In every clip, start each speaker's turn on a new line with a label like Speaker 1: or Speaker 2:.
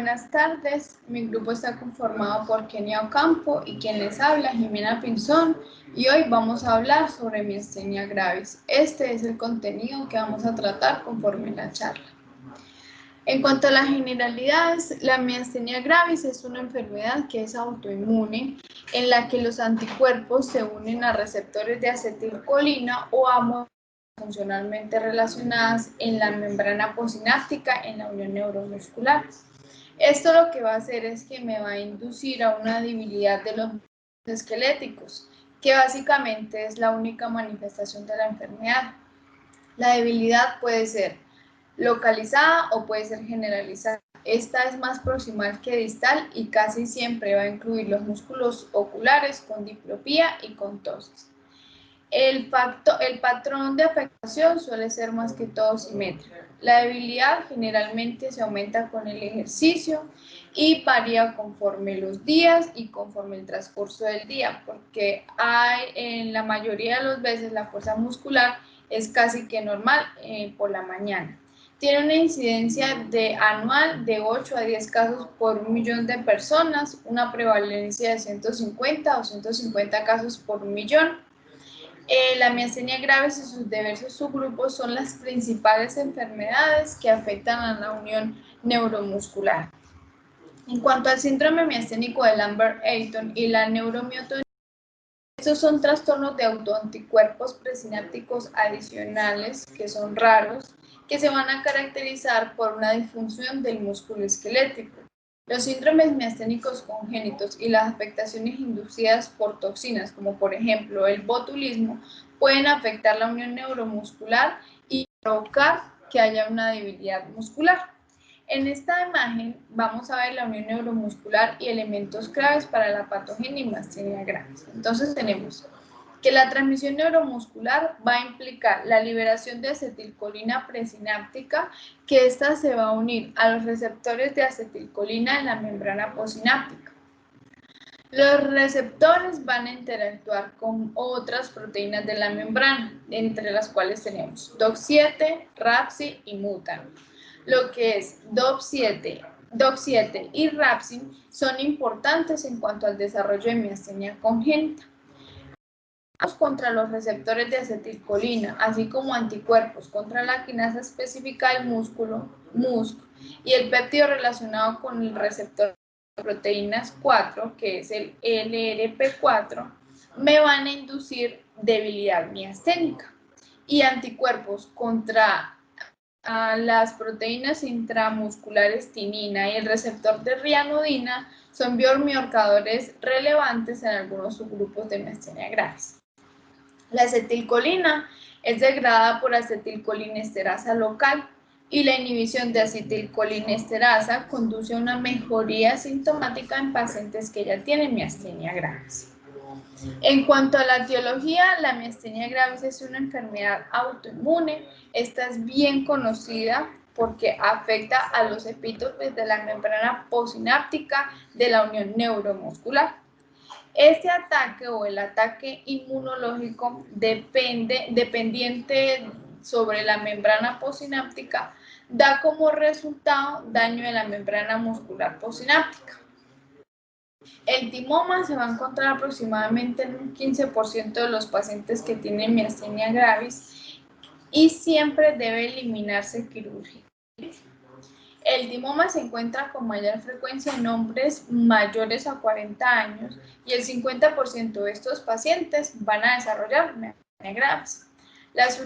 Speaker 1: Buenas tardes, mi grupo está conformado por Kenia Ocampo y quien les habla, Jimena Pinzón, y hoy vamos a hablar sobre miastenia gravis. Este es el contenido que vamos a tratar conforme la charla. En cuanto a las generalidades, la miastenia gravis es una enfermedad que es autoinmune, en la que los anticuerpos se unen a receptores de acetilcolina o a funcionalmente relacionadas en la membrana posináptica en la unión neuromuscular. Esto lo que va a hacer es que me va a inducir a una debilidad de los esqueléticos, que básicamente es la única manifestación de la enfermedad. La debilidad puede ser localizada o puede ser generalizada. Esta es más proximal que distal y casi siempre va a incluir los músculos oculares con diplopía y con ptosis. El patrón de afectación suele ser más que todo simétrico. La debilidad generalmente se aumenta con el ejercicio y varía conforme los días y conforme el transcurso del día, porque en la mayoría de las veces la fuerza muscular es casi que normal por la mañana. Tiene una incidencia anual de 8 a 10 casos por 1 millón de personas, una prevalencia de 150 o 150 casos por 1 millón. La miastenia gravis y sus diversos subgrupos son las principales enfermedades que afectan a la unión neuromuscular. En cuanto al síndrome miasténico de Lambert-Eaton y la neuromiotonía, estos son trastornos de autoanticuerpos presinápticos adicionales que son raros, que se van a caracterizar por una disfunción del músculo esquelético. Los síndromes miasténicos congénitos y las afectaciones inducidas por toxinas, como por ejemplo el botulismo, pueden afectar la unión neuromuscular y provocar que haya una debilidad muscular. En esta imagen vamos a ver la unión neuromuscular y elementos claves para la patogenia y miastenia gravis. Entonces tenemos que la transmisión neuromuscular va a implicar la liberación de acetilcolina presináptica, que ésta se va a unir a los receptores de acetilcolina en la membrana posináptica. Los receptores van a interactuar con otras proteínas de la membrana, entre las cuales tenemos DOX7, RAPSI y mutan. Lo que es DOX7 y RAPSI son importantes en cuanto al desarrollo de miastenia congénita. Contra los receptores de acetilcolina, así como anticuerpos contra la quinasa específica del músculo, MUSC, y el péptido relacionado con el receptor de proteínas 4, que es el LRP4, me van a inducir debilidad miasténica. Y anticuerpos contra las proteínas intramusculares tinina y el receptor de rianodina son biomarcadores relevantes en algunos subgrupos de miastenia gravis. La acetilcolina es degradada por acetilcolinesterasa local y la inhibición de acetilcolinesterasa conduce a una mejoría sintomática en pacientes que ya tienen miastenia gravis. En cuanto a la etiología, la miastenia gravis es una enfermedad autoinmune. Esta es bien conocida porque afecta a los epítopes de la membrana posináptica de la unión neuromuscular. Este ataque o el ataque inmunológico dependiente sobre la membrana posináptica da como resultado daño de la membrana muscular posináptica. El timoma se va a encontrar aproximadamente en un 15% de los pacientes que tienen miastenia gravis y siempre debe eliminarse quirúrgicamente. El timoma se encuentra con mayor frecuencia en hombres mayores a 40 años y el 50% de estos pacientes van a desarrollar miastenia gravis. Las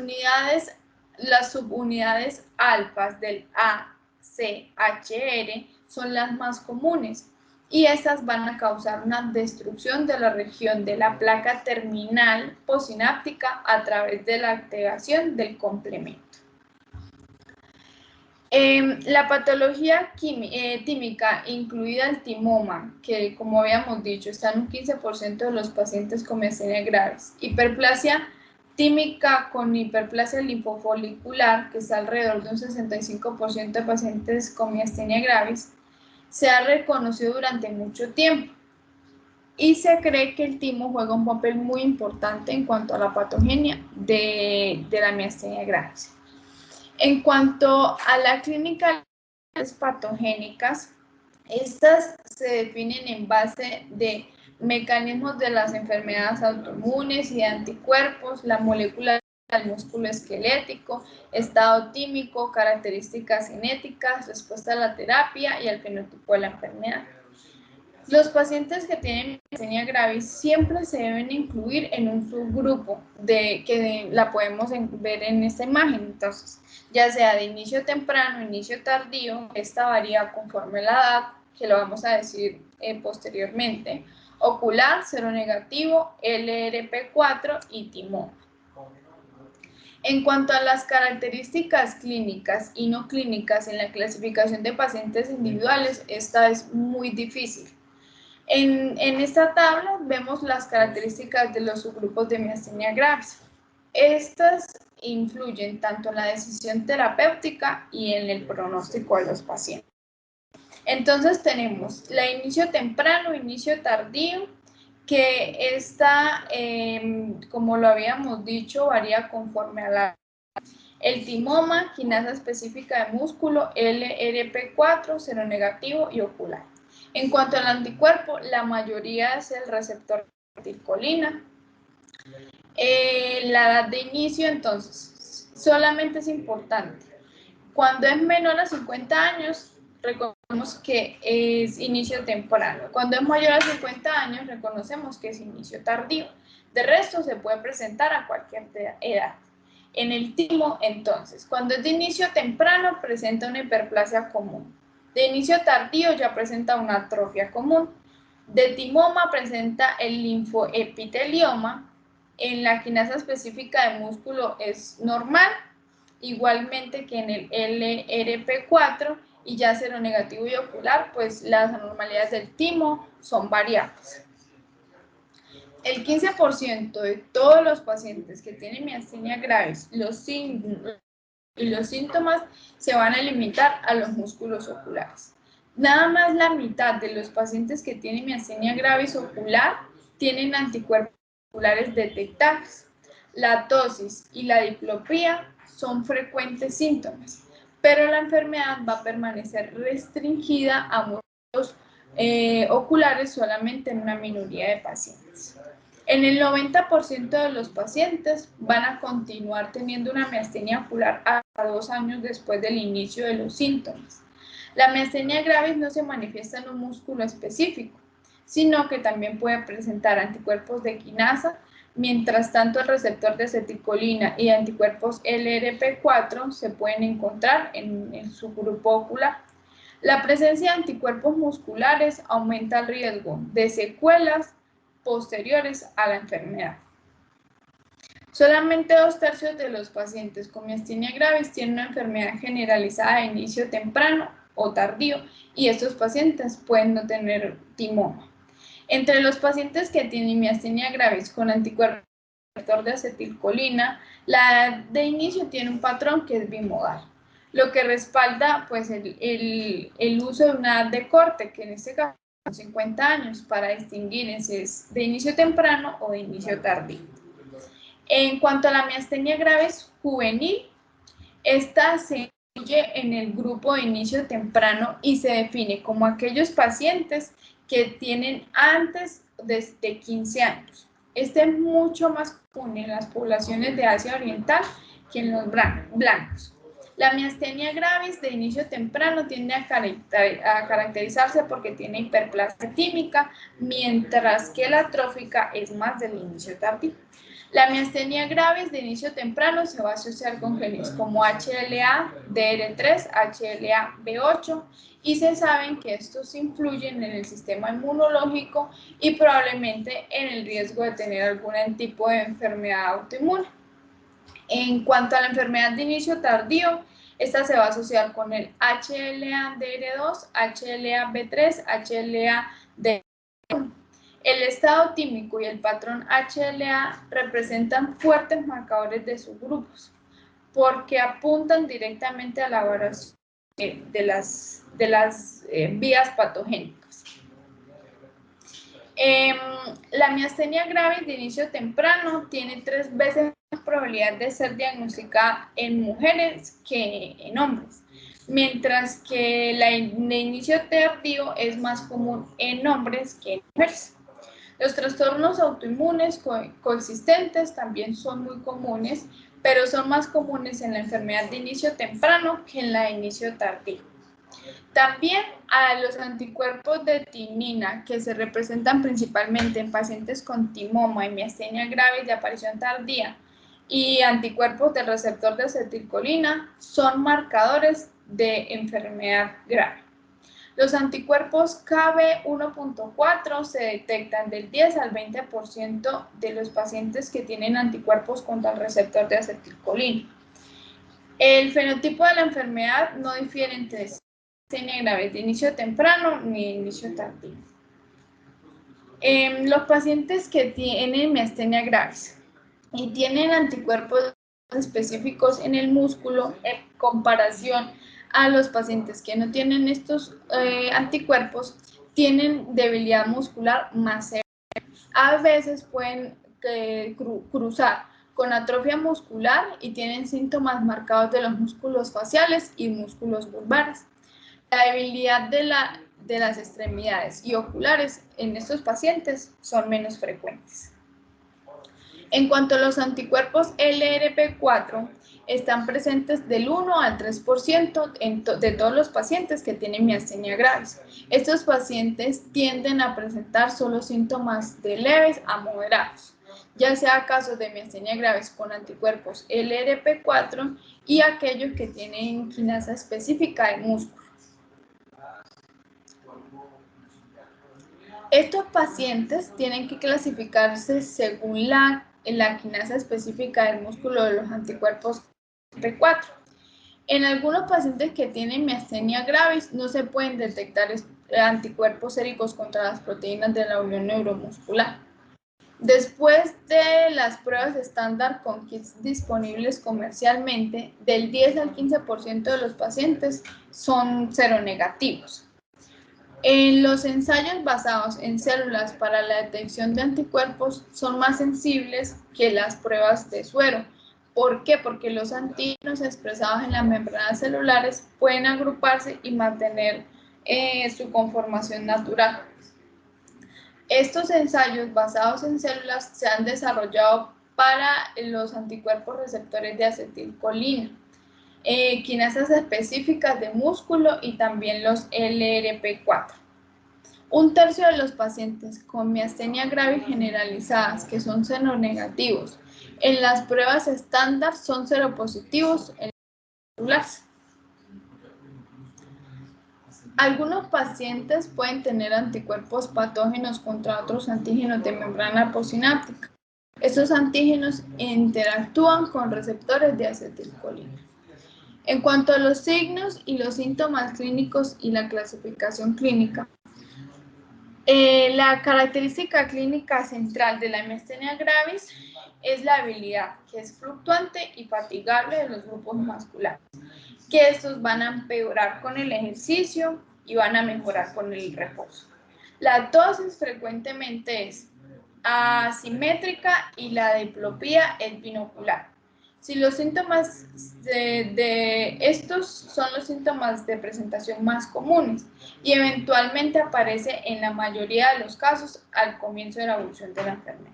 Speaker 1: subunidades alfas del AChR son las más comunes y estas van a causar una destrucción de la región de la placa terminal posináptica a través de la activación del complemento. La patología tímica, incluida el timoma, que como habíamos dicho está en un 15% de los pacientes con miastenia gravis, hiperplasia tímica con hiperplasia linfofolicular, que está alrededor de un 65% de pacientes con miastenia gravis, se ha reconocido durante mucho tiempo y se cree que el timo juega un papel muy importante en cuanto a la patogenia de la miastenia gravis. En cuanto a la clínica patogénicas, Estas se definen en base de mecanismos de las enfermedades autoinmunes y de anticuerpos, la molécula del músculo esquelético, estado tímico, características genéticas, respuesta a la terapia y el fenotipo de la enfermedad. Los pacientes que tienen miastenia gravis siempre se deben incluir en un subgrupo que la podemos ver en esta imagen. Entonces, ya sea de inicio temprano, inicio tardío, esta varía conforme la edad, que lo vamos a decir posteriormente. Ocular, seronegativo, LRP4 y timón. En cuanto a las características clínicas y no clínicas en la clasificación de pacientes individuales, esta es muy difícil. En esta tabla vemos las características de los subgrupos de miastenia gravis. Estas influyen tanto en la decisión terapéutica y en el pronóstico de los pacientes. Entonces tenemos la inicio temprano, inicio tardío, que está, como lo habíamos dicho, varía conforme a la... El timoma, quinasa específica de músculo, LRP4, seronegativo y ocular. En cuanto al anticuerpo, la mayoría es el receptor de acetilcolina. La edad de inicio, entonces, solamente es importante. Cuando es menor a 50 años, reconocemos que es inicio temprano. Cuando es mayor a 50 años, reconocemos que es inicio tardío. De resto, se puede presentar a cualquier edad. En el timo, entonces, cuando es de inicio temprano, presenta una hiperplasia común. De inicio tardío ya presenta una atrofia común. De timoma presenta el linfoepitelioma. En la quinasa específica de músculo es normal, igualmente que en el LRP4, y ya seronegativo y ocular, pues las anormalidades del timo son variables. El 15% de todos los pacientes que tienen miastenia gravis, los síntomas se van a limitar a los músculos oculares. Nada más la mitad de los pacientes que tienen miastenia gravis ocular tienen anticuerpos oculares detectables. La ptosis y la diplopía son frecuentes síntomas, pero la enfermedad va a permanecer restringida a músculos oculares solamente en una minoría de pacientes. En el 90% de los pacientes van a continuar teniendo una miastenia ocular hasta 2 años después del inicio de los síntomas. La miastenia gravis no se manifiesta en un músculo específico, sino que también puede presentar anticuerpos de quinasa. Mientras tanto, el receptor de acetilcolina y anticuerpos LRP4 se pueden encontrar en su grupo ocular. La presencia de anticuerpos musculares aumenta el riesgo de secuelas posteriores a la enfermedad. Solamente 2/3 de los pacientes con miastenia gravis tienen una enfermedad generalizada de inicio temprano o tardío, y estos pacientes pueden no tener timoma. Entre los pacientes que tienen miastenia gravis con anticuerpos de acetilcolina, la edad de inicio tiene un patrón que es bimodal, lo que respalda pues el uso de una edad de corte, que en este caso son 50 años, para distinguir si es de inicio temprano o de inicio tardío. En cuanto a la miastenia gravis juvenil, esta se incluye en el grupo de inicio temprano y se define como aquellos pacientes que tienen antes de 15 años. Este es mucho más común en las poblaciones de Asia Oriental que en los blancos. La miastenia gravis de inicio temprano tiende a caracterizarse porque tiene hiperplasia tímica, mientras que la atrófica es más del inicio tardío. La miastenia gravis de inicio temprano se va a asociar con genes como HLA, DR3, HLA, B8, y se saben que estos influyen en el sistema inmunológico y probablemente en el riesgo de tener algún tipo de enfermedad autoinmune. En cuanto a la enfermedad de inicio tardío, esta se va a asociar con el HLA-DR2, HLA-B3, HLA-DR1. El estado tímico y el patrón HLA representan fuertes marcadores de subgrupos porque apuntan directamente a la variación de las vías patogénicas. La miastenia gravis de inicio temprano tiene 3 veces más probabilidad de ser diagnosticada en mujeres que en hombres. mientras que el inicio tardío es más común en hombres que en mujeres. Los trastornos autoinmunes coexistentes también son muy comunes, pero son más comunes en la enfermedad de inicio temprano que en la de inicio tardío. También a los anticuerpos de timina, que se representan principalmente en pacientes con timoma y miastenia grave de aparición tardía, y anticuerpos del receptor de acetilcolina, son marcadores de enfermedad grave. Los anticuerpos KB1.4 se detectan del 10 al 20% de los pacientes que tienen anticuerpos contra el receptor de acetilcolina. El fenotipo de la enfermedad no difiere entre miastenia grave de inicio temprano ni de inicio tardío. Los pacientes que tienen miastenia graves y tienen anticuerpos específicos en el músculo en comparación a los pacientes que no tienen estos anticuerpos, tienen debilidad muscular más severa. A veces pueden cruzar con atrofia muscular y tienen síntomas marcados de los músculos faciales y músculos vulvares. La debilidad de las extremidades y oculares en estos pacientes son menos frecuentes. En cuanto a los anticuerpos LRP4, están presentes del 1 al 3% de todos los pacientes que tienen miastenia graves. Estos pacientes tienden a presentar solo síntomas de leves a moderados, ya sea casos de miastenia graves con anticuerpos LRP4 y aquellos que tienen quinasa específica de músculo. Estos pacientes tienen que clasificarse según la quinasa específica del músculo de los anticuerpos P4. En algunos pacientes que tienen miastenia gravis no se pueden detectar anticuerpos séricos contra las proteínas de la unión neuromuscular. Después de las pruebas estándar con kits disponibles comercialmente, del 10 al 15% de los pacientes son seronegativos. Los ensayos basados en células para la detección de anticuerpos son más sensibles que las pruebas de suero. ¿Por qué? Porque los antígenos expresados en las membranas celulares pueden agruparse y mantener su conformación natural. Estos ensayos basados en células se han desarrollado para los anticuerpos receptores de acetilcolina, quinasas específicas de músculo y también los LRP4. Un tercio de los pacientes con miastenia gravis generalizadas que son seronegativos en las pruebas estándar son seropositivos en los celulares. Algunos pacientes pueden tener anticuerpos patógenos contra otros antígenos de membrana postsináptica. Estos antígenos interactúan con receptores de acetilcolina. En cuanto a los signos y los síntomas clínicos y la clasificación clínica, la característica clínica central de la miastenia gravis es la habilidad, que es fluctuante y fatigable de los grupos musculares, que estos van a empeorar con el ejercicio y van a mejorar con el reposo. La dosis frecuentemente es asimétrica y la diplopía es binocular. Si los síntomas de estos son los síntomas de presentación más comunes y eventualmente aparece en la mayoría de los casos al comienzo de la evolución de la enfermedad.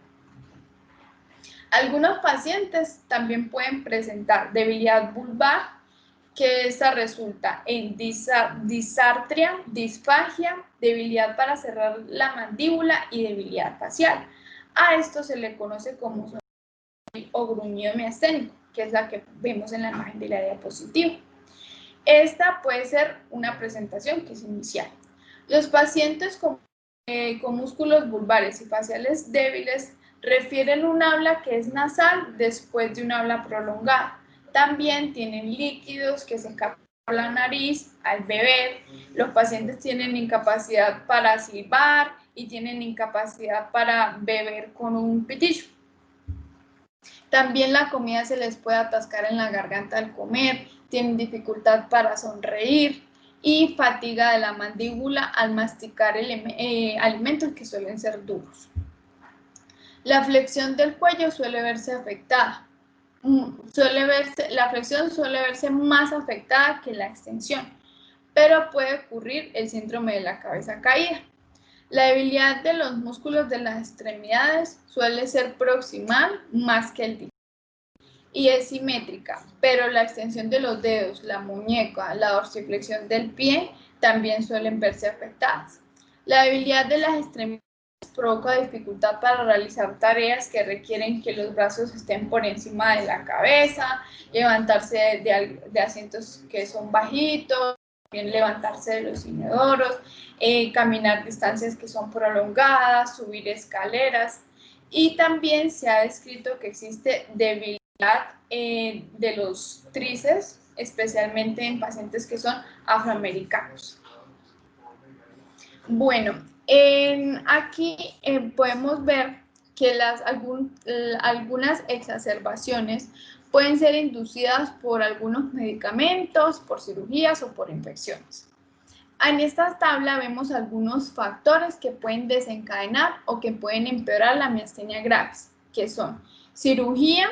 Speaker 1: Algunos pacientes también pueden presentar debilidad vulvar, que esta resulta en disartria, disfagia, debilidad para cerrar la mandíbula y debilidad facial. A esto se le conoce como o gruñido miasténico, que es la que vemos en la imagen de la diapositiva. Esta puede ser una presentación que es inicial. Los pacientes con músculos vulvares y faciales débiles refieren un habla que es nasal después de un habla prolongada. También tienen líquidos que se escapan por la nariz al beber. Los pacientes tienen incapacidad para silbar y tienen incapacidad para beber con un pitillo. También la comida se les puede atascar en la garganta al comer, tienen dificultad para sonreír y fatiga de la mandíbula al masticar alimentos que suelen ser duros. La flexión del cuello suele verse afectada. la flexión suele verse más afectada que la extensión, pero puede ocurrir el síndrome de la cabeza caída. La debilidad de los músculos de las extremidades suele ser proximal más que el distal y es simétrica, pero la extensión de los dedos, la muñeca, la dorsiflexión del pie también suelen verse afectadas. La debilidad de las extremidades provoca dificultad para realizar tareas que requieren que los brazos estén por encima de la cabeza, levantarse de asientos que son bajitos, también levantarse de los inodoros, caminar distancias que son prolongadas, subir escaleras. Y también se ha descrito que existe debilidad de los tríceps, especialmente en pacientes que son afroamericanos. Bueno, aquí podemos ver que algunas exacerbaciones pueden ser inducidas por algunos medicamentos, por cirugías o por infecciones. En esta tabla vemos algunos factores que pueden desencadenar o que pueden empeorar la miastenia gravis, que son cirugía,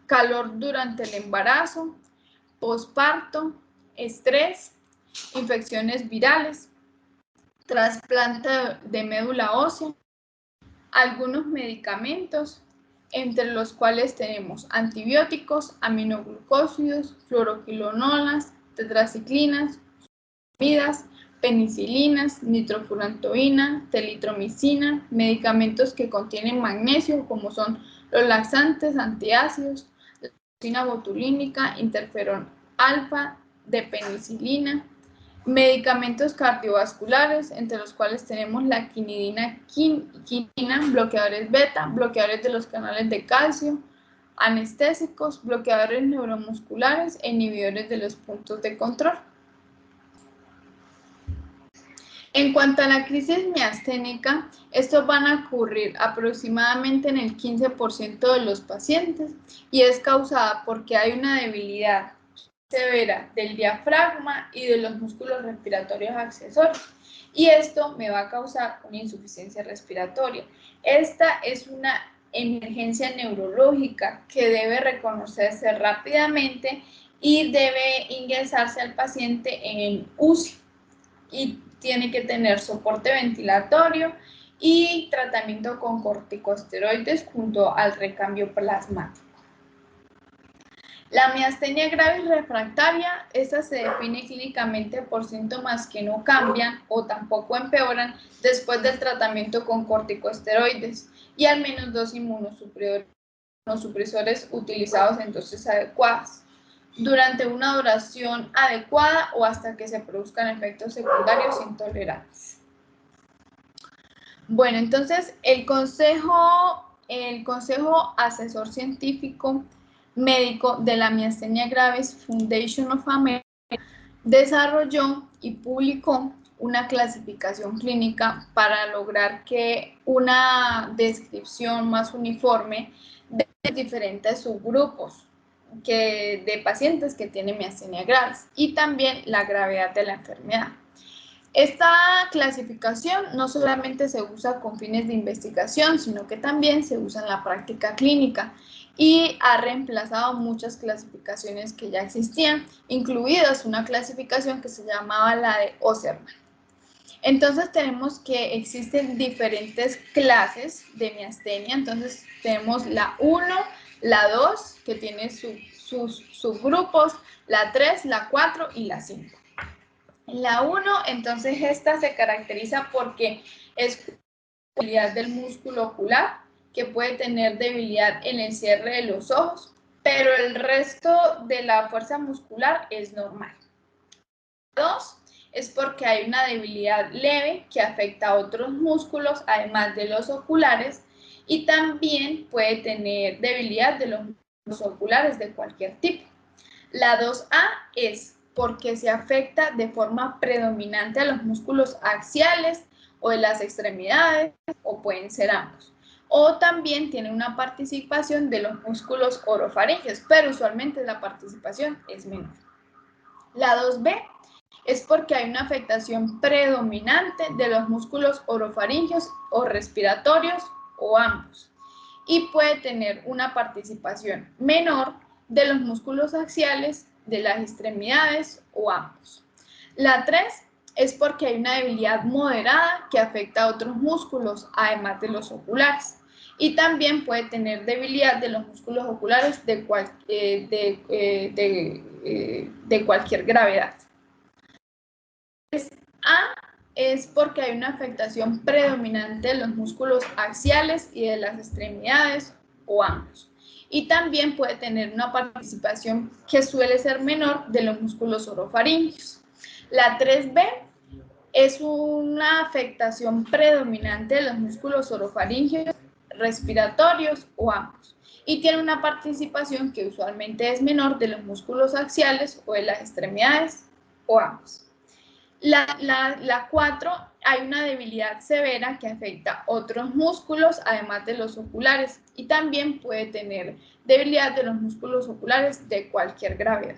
Speaker 1: calor durante el embarazo, posparto, estrés, infecciones virales, trasplante de médula ósea, algunos medicamentos, entre los cuales tenemos antibióticos, aminoglucósidos, fluoroquinolonas, tetraciclinas, penicilinas, nitrofurantoína, telitromicina, medicamentos que contienen magnesio como son los laxantes, antiácidos, la toxina botulínica, interferón alfa, de penicilina, medicamentos cardiovasculares, entre los cuales tenemos la quinina, bloqueadores beta, bloqueadores de los canales de calcio, anestésicos, bloqueadores neuromusculares e inhibidores de los puntos de control. En cuanto a la crisis miasténica, estos van a ocurrir aproximadamente en el 15% de los pacientes y es causada porque hay una debilidad severa del diafragma y de los músculos respiratorios accesorios y esto me va a causar una insuficiencia respiratoria. Esta es una emergencia neurológica que debe reconocerse rápidamente y debe ingresarse al paciente en UCI y tiene que tener soporte ventilatorio y tratamiento con corticosteroides junto al recambio plasmático. La miastenia gravis refractaria, esta se define clínicamente por síntomas que no cambian o tampoco empeoran después del tratamiento con corticosteroides y al menos 2 inmunosupresores utilizados en dosis adecuadas durante una duración adecuada o hasta que se produzcan efectos secundarios intolerantes. Bueno, entonces el Consejo Asesor Científico Médico de la Miastenia Gravis Foundation of America desarrolló y publicó una clasificación clínica para lograr que una descripción más uniforme de diferentes subgrupos de pacientes que tienen miastenia gravis y también la gravedad de la enfermedad. Esta clasificación no solamente se usa con fines de investigación, sino que también se usa en la práctica clínica y ha reemplazado muchas clasificaciones que ya existían, incluidas una clasificación que se llamaba la de Osserman. Entonces tenemos que existen diferentes clases de miastenia, entonces tenemos la 1, la 2, que tiene sus subgrupos, la 3, la 4 y la 5. La 1, entonces esta se caracteriza porque es debilidad del músculo ocular, que puede tener debilidad en el cierre de los ojos, pero el resto de la fuerza muscular es normal. 2 es porque hay una debilidad leve que afecta a otros músculos, además de los oculares, y también puede tener debilidad de los músculos oculares de cualquier tipo. La 2A es porque se afecta de forma predominante a los músculos axiales o de las extremidades, o pueden ser ambos. O también tiene una participación de los músculos orofaringeos, pero usualmente la participación es menor. La 2B es porque hay una afectación predominante de los músculos orofaringeos o respiratorios o ambos. y puede tener una participación menor de los músculos axiales, de las extremidades o ambos. La 3 es porque hay una debilidad moderada que afecta a otros músculos, además de los oculares. Y también puede tener debilidad de los músculos oculares de cualquier gravedad. A es porque hay una afectación predominante de los músculos axiales y de las extremidades o ambos. Y también puede tener una participación que suele ser menor de los músculos orofaringeos. La 3B es una afectación predominante de los músculos orofaringeos, respiratorios o ambos. Y tiene una participación que usualmente es menor de los músculos axiales o de las extremidades o ambos. La 4, hay una debilidad severa que afecta otros músculos, además de los oculares, y también puede tener debilidad de los músculos oculares de cualquier gravedad.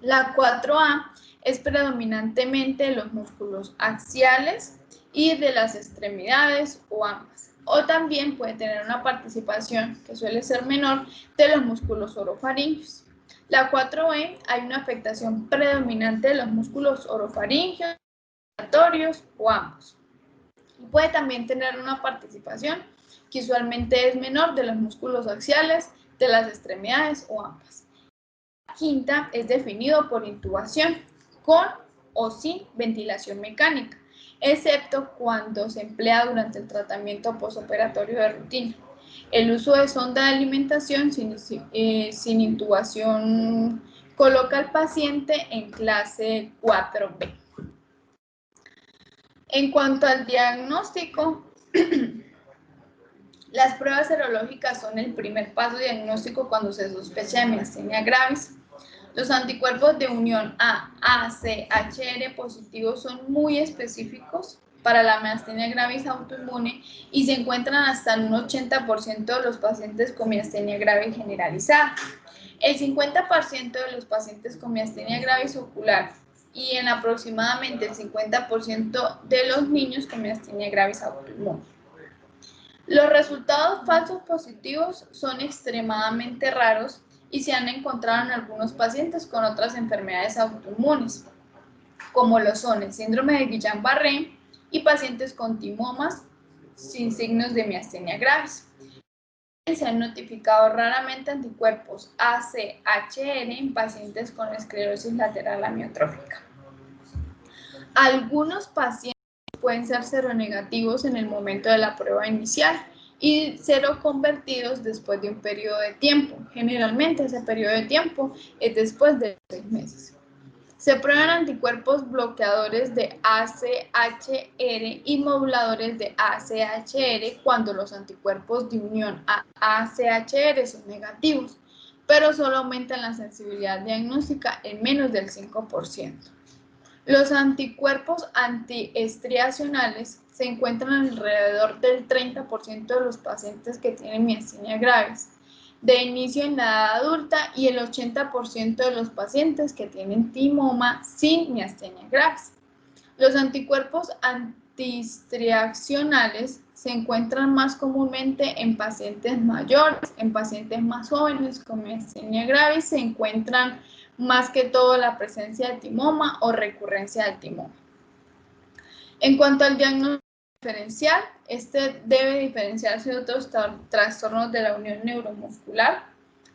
Speaker 1: La 4A es predominantemente de los músculos axiales y de las extremidades o ambas. O también puede tener una participación que suele ser menor de los músculos orofaringeos. La 4B hay una afectación predominante de los músculos orofaringeos, respiratorios o ambos. Puede también tener una participación que usualmente es menor de los músculos axiales, de las extremidades o ambas. La quinta es definido por intubación, con o sin ventilación mecánica, excepto cuando se emplea durante el tratamiento postoperatorio de rutina. El uso de sonda de alimentación sin intubación coloca al paciente en clase 4B. En cuanto al diagnóstico, las pruebas serológicas son el primer paso diagnóstico cuando se sospecha de miastenia gravis. Los anticuerpos de unión AChR positivos son muy específicos para la miastenia gravis autoinmune y se encuentran hasta en un 80% de los pacientes con miastenia gravis generalizada. El 50% de los pacientes con miastenia gravis ocular y en aproximadamente el 50% de los niños con miastenia gravis autoinmune. Los resultados falsos positivos son extremadamente raros y se han encontrado en algunos pacientes con otras enfermedades autoinmunes, como lo son el síndrome de Guillain-Barré y pacientes con timomas sin signos de miastenia gravis. Se han notificado raramente anticuerpos AChR en pacientes con esclerosis lateral amiotrófica. Algunos pacientes pueden ser seronegativos en el momento de la prueba inicial y seroconvertidos después de un periodo de tiempo. Generalmente ese periodo de tiempo es después de 6 meses. Se prueban anticuerpos bloqueadores de AChR y moduladores de AChR cuando los anticuerpos de unión a AChR son negativos, pero solo aumentan la sensibilidad diagnóstica en menos del 5%. Los anticuerpos antiestriacionales se encuentran alrededor del 30% de los pacientes que tienen miastenia gravis de inicio en la edad adulta y el 80% de los pacientes que tienen timoma sin miastenia gravis. Los anticuerpos antistriacionales se encuentran más comúnmente en pacientes mayores, en pacientes más jóvenes con miastenia gravis se encuentran más que todo la presencia de timoma o recurrencia del timoma. En cuanto al diagnóstico diferencial, este debe diferenciarse de otros trastornos de la unión neuromuscular,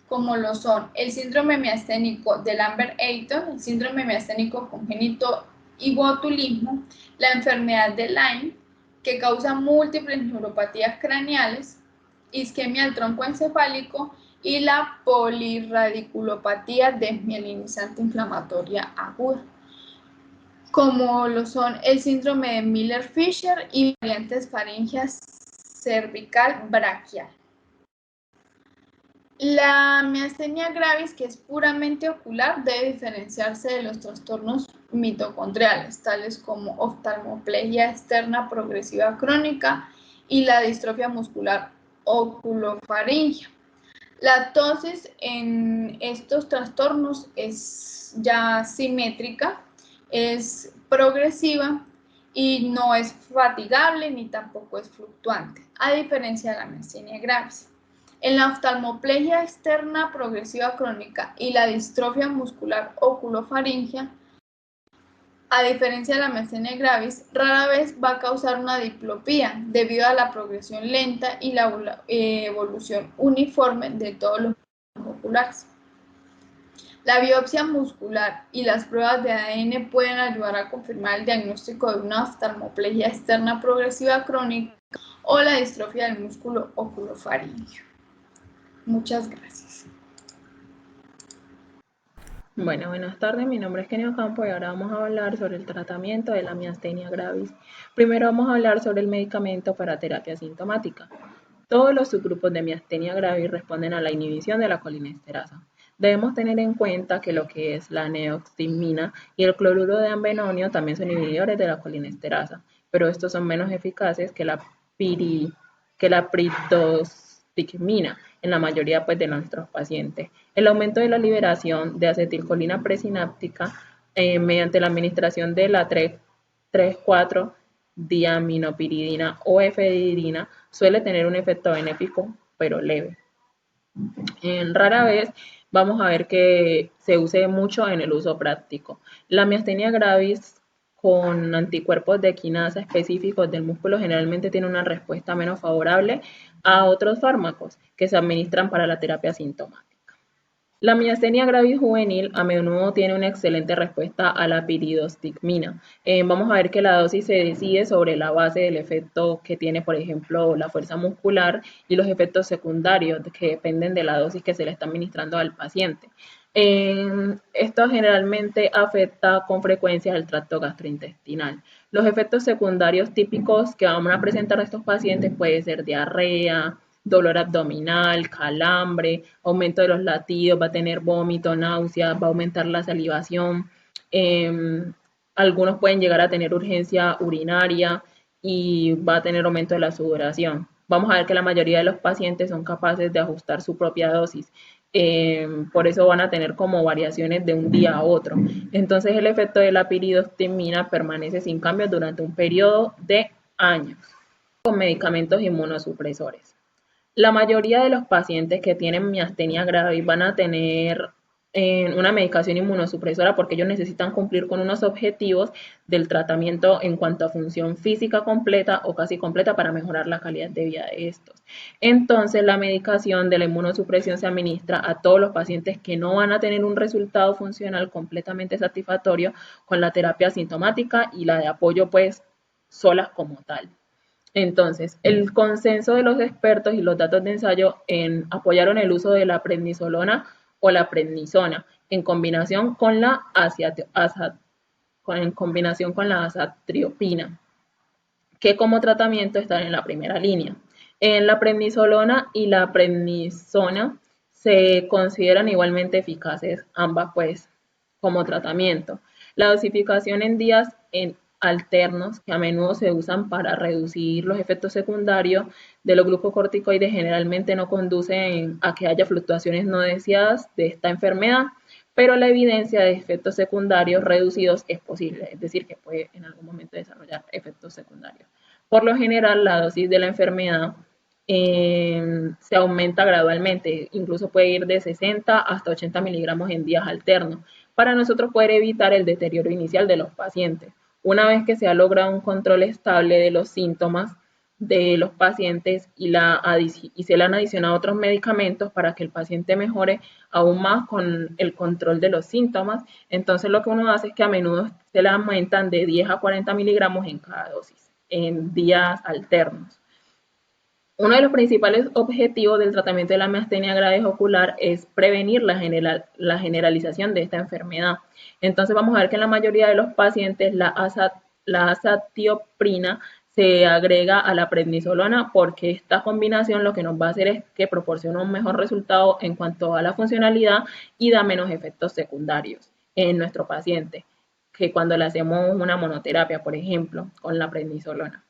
Speaker 1: como lo son el síndrome miasténico de Lambert-Eaton, el síndrome miasténico congénito y botulismo, la enfermedad de Lyme, que causa múltiples neuropatías craneales, isquemia del tronco encefálico y la polirradiculopatía desmielinizante inflamatoria aguda, como lo son el síndrome de Miller-Fisher y variantes faringeas cervical braquial. La miastenia gravis, que es puramente ocular, debe diferenciarse de los trastornos mitocondriales, tales como oftalmoplegia externa progresiva crónica y la distrofia muscular oculofaringea. La ptosis en estos trastornos es ya simétrica, es progresiva y no es fatigable ni tampoco es fluctuante, a diferencia de la miastenia gravis. En la oftalmoplegia externa progresiva crónica y la distrofia muscular oculofaringea, a diferencia de la miastenia gravis, rara vez va a causar una diplopía debido a la progresión lenta y la evolución uniforme de todos los oculares. La biopsia muscular y las pruebas de ADN pueden ayudar a confirmar el diagnóstico de una oftalmoplegia externa progresiva crónica o la distrofia del músculo oculofaríngeo. Muchas gracias.
Speaker 2: Bueno, buenas tardes, mi nombre es Kenia Ocampo y ahora vamos a hablar sobre el tratamiento de la miastenia gravis. Primero vamos a hablar sobre el medicamento para terapia sintomática. Todos los subgrupos de miastenia gravis responden a la inhibición de la colinesterasa. Debemos tener en cuenta que lo que es la neoximina y el cloruro de ambenonio también son inhibidores de la colinesterasa, pero estos son menos eficaces que la pridostigmina en la mayoría de nuestros pacientes. El aumento de la liberación de acetilcolina presináptica mediante la administración de la 3,4-diaminopiridina o efedrina suele tener un efecto benéfico, pero leve. Rara vez vamos a ver que se use mucho en el uso práctico. La miastenia gravis con anticuerpos de quinasa específicos del músculo generalmente tiene una respuesta menos favorable a otros fármacos que se administran para la terapia sintomática. La miastenia gravis juvenil a menudo tiene una excelente respuesta a la piridostigmina. Vamos a ver que la dosis se decide sobre la base del efecto que tiene, por ejemplo, la fuerza muscular y los efectos secundarios que dependen de la dosis que se le está administrando al paciente. Esto generalmente afecta con frecuencia el tracto gastrointestinal. Los efectos secundarios típicos que van a presentar estos pacientes puede ser diarrea, dolor abdominal, calambre, aumento de los latidos, va a tener vómito, náuseas, va a aumentar la salivación. Algunos pueden llegar a tener urgencia urinaria y va a tener aumento de la sudoración. Vamos a ver que la mayoría de los pacientes son capaces de ajustar su propia dosis. Por eso van a tener como variaciones de un día a otro. Entonces el efecto de la piridostigmina permanece sin cambios durante un periodo de años con medicamentos inmunosupresores. La mayoría de los pacientes que tienen miastenia gravis van a tener una medicación inmunosupresora porque ellos necesitan cumplir con unos objetivos del tratamiento en cuanto a función física completa o casi completa para mejorar la calidad de vida de estos. Entonces, la medicación de la inmunosupresión se administra a todos los pacientes que no van a tener un resultado funcional completamente satisfactorio con la terapia sintomática y la de apoyo, pues, solas como tal. Entonces, el consenso de los expertos y los datos de ensayo apoyaron el uso de la prednisolona o la prednisona en combinación con la azatriopina, que como tratamiento están en la primera línea. En la prednisolona y la prednisona se consideran igualmente eficaces ambas pues como tratamiento. La dosificación en días alternos que a menudo se usan para reducir los efectos secundarios de los glucocorticoides generalmente no conducen a que haya fluctuaciones no deseadas de esta enfermedad, pero la evidencia de efectos secundarios reducidos es posible, es decir, que puede en algún momento desarrollar efectos secundarios. Por lo general, la dosis de la enfermedad se aumenta gradualmente, incluso puede ir de 60 hasta 80 miligramos en días alternos, para nosotros poder evitar el deterioro inicial de los pacientes. Una vez que se ha logrado un control estable de los síntomas de los pacientes y se le han adicionado otros medicamentos para que el paciente mejore aún más con el control de los síntomas, entonces lo que uno hace es que a menudo se le aumentan de 10 a 40 miligramos en cada dosis, en días alternos. Uno de los principales objetivos del tratamiento de la miastenia gravis ocular es prevenir la generalización de esta enfermedad. Entonces vamos a ver que en la mayoría de los pacientes la azatioprina se agrega a la prednisolona porque esta combinación lo que nos va a hacer es que proporciona un mejor resultado en cuanto a la funcionalidad y da menos efectos secundarios en nuestro paciente que cuando le hacemos una monoterapia, por ejemplo, con la prednisolona.